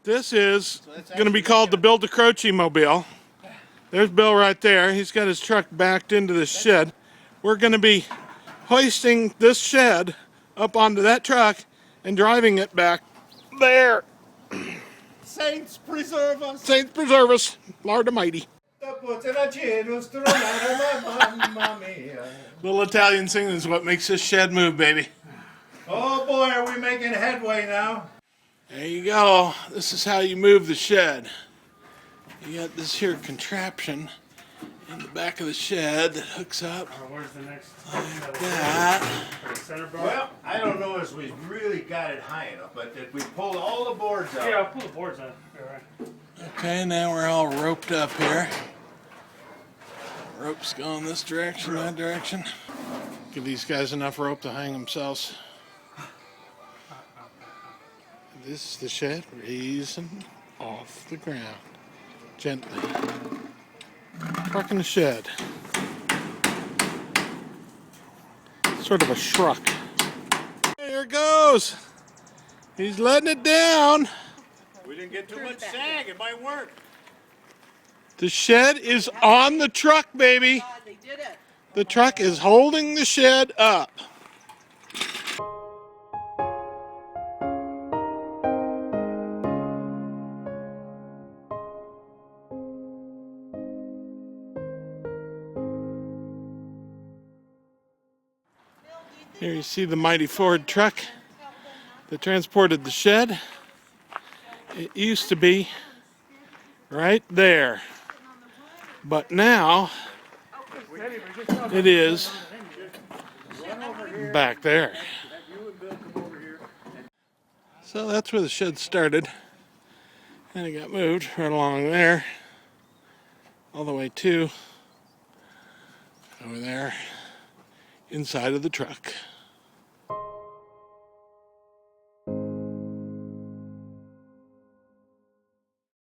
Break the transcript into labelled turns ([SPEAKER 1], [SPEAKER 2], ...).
[SPEAKER 1] This is going to be called the Bill DeCroce mobile. There's Bill right there. He's got his truck backed into this shed. We're going to be hoisting this shed up onto that truck and driving it back there.
[SPEAKER 2] Saints preserve us.
[SPEAKER 1] Saints preserve us, Lord Almighty. Little Italian singing is what makes this shed move, baby.
[SPEAKER 2] Oh boy, are we making headway now.
[SPEAKER 1] There you go. This is how you move the shed. You got this here contraption in the back of the shed that hooks up
[SPEAKER 3] Where's the next?
[SPEAKER 1] like that.
[SPEAKER 3] Center bar?
[SPEAKER 2] Well, I don't know if we really got it high enough, but if we pulled all the boards out.
[SPEAKER 3] Yeah, I'll pull the boards out. All right.
[SPEAKER 1] Okay, now we're all roped up here. Rope's going this direction, that direction. Give these guys enough rope to hang themselves. This is the shed raising off the ground gently. Parking the shed. Sort of a shrug. There it goes. He's letting it down.
[SPEAKER 2] We didn't get too much sag, it might work.
[SPEAKER 1] The shed is on the truck, baby.
[SPEAKER 4] God, they did it.
[SPEAKER 1] The truck is holding the shed up. Here you see the mighty Ford truck that transported the shed. It used to be right there, but now it is back there. So that's where the shed started, and it got moved right along there, all the way to over there inside of the truck.